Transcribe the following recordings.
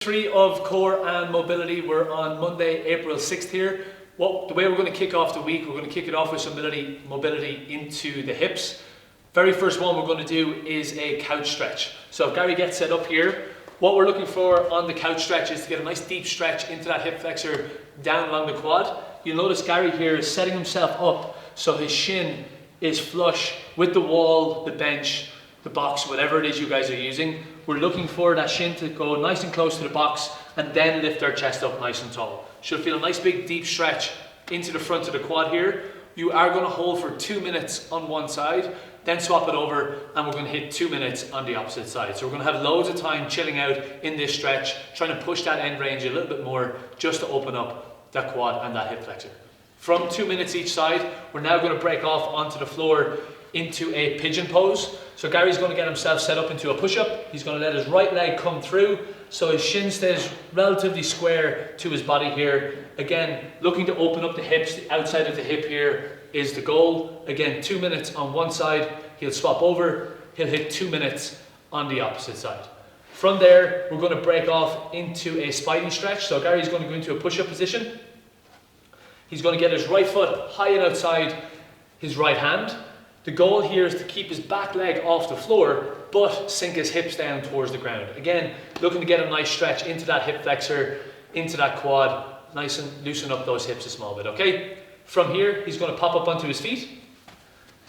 3 of core and mobility. We're on Monday, April 6th here. The way we're going to kick off the week, we're going to kick it off with some mobility into the hips. Very first one we're going to do is a couch stretch. So if Gary gets set up here, what we're looking for on the couch stretch is to get a nice deep stretch into that hip flexor down along the quad. You'll notice Gary here is setting himself up so his shin is flush with the wall, the bench, the box, whatever it is you guys are using. We're looking for that shin to go nice and close to the box and then lift our chest up nice and tall. Should feel a nice big deep stretch into the front of the quad here. You are going to hold for 2 minutes on one side, then swap it over and we're going to hit 2 minutes on the opposite side. So we're going to have loads of time chilling out in this stretch, trying to push that end range a little bit more just to open up that quad and that hip flexor. From 2 minutes each side, we're now going to break off onto the floor into a pigeon pose. So Gary's going to get himself set up into a push-up. He's going to let his right leg come through so his shin stays relatively square to his body here. Again, looking to open up the hips. The outside of the hip here is the goal. Again, 2 minutes on one side. He'll swap over. He'll hit 2 minutes on the opposite side. From there, we're going to break off into a spiny stretch. So Gary's going to go into a push-up position. He's going to get his right foot high and outside his right hand. The goal here is to keep his back leg off the floor, but sink his hips down towards the ground. Again, looking to get a nice stretch into that hip flexor, into that quad, nice and loosen up those hips a small bit, okay? From here, he's going to pop up onto his feet.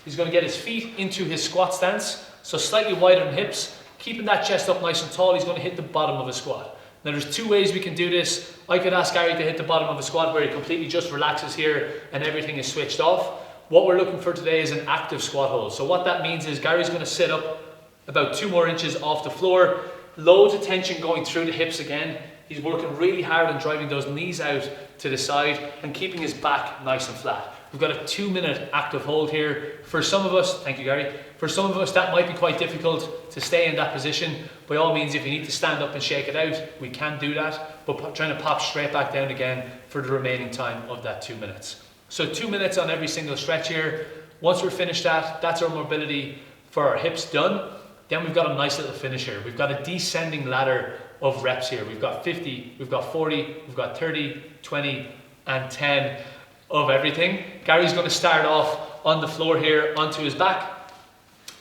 He's going to get his feet into his squat stance, so slightly wider than hips, keeping that chest up nice and tall. He's going to hit the bottom of his squat. Now there's 2 ways we can do this. I could ask Gary to hit the bottom of a squat where he completely just relaxes here and everything is switched off. What we're looking for today is an active squat hold. So what that means is Gary's going to sit up about 2 more inches off the floor. Loads of tension going through the hips again. He's working really hard on driving those knees out to the side and keeping his back nice and flat. We've got a 2-minute active hold here. For some of us, thank you Gary, for some of us that might be quite difficult to stay in that position. By all means, if you need to stand up and shake it out, we can do that, but trying to pop straight back down again for the remaining time of that 2 minutes. So 2 minutes on every single stretch here. Once we're finished that's our mobility for our hips done. Then we've got a nice little finish here. We've got a descending ladder of reps here. We've got 50, we've got 40, we've got 30, 20, and 10 of everything. Gary's going to start off on the floor here onto his back,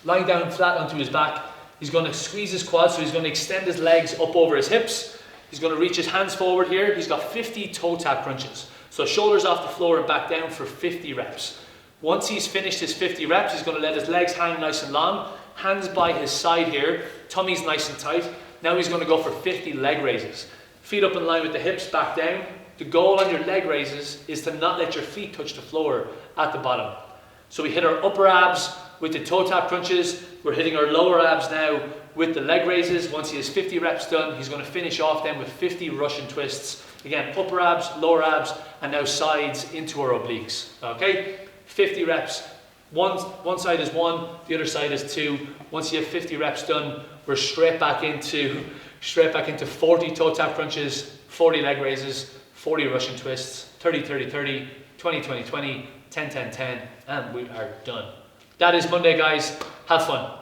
lying down flat onto his back. He's going to squeeze his quads, so he's going to extend his legs up over his hips. He's going to reach his hands forward here. He's got 50 toe tap crunches. So shoulders off the floor and back down for 50 reps. Once he's finished his 50 reps, he's going to let his legs hang nice and long, hands by his side here, tummy's nice and tight. Now he's going to go for 50 leg raises. Feet up in line with the hips, back down. The goal on your leg raises is to not let your feet touch the floor at the bottom. So we hit our upper abs with the toe tap crunches. We're hitting our lower abs now with the leg raises. Once he has 50 reps done, he's going to finish off then with 50 Russian twists. Again, upper abs, lower abs, and now sides into our obliques. Okay, 50 reps. One side is 1, the other side is 2. Once you have 50 reps done, we're straight back into 40 toe tap crunches, 40 leg raises, 40 Russian twists, 30, 30, 30, 20, 20, 20, 10, 10, 10, and we are done. That is Monday, guys. Have fun.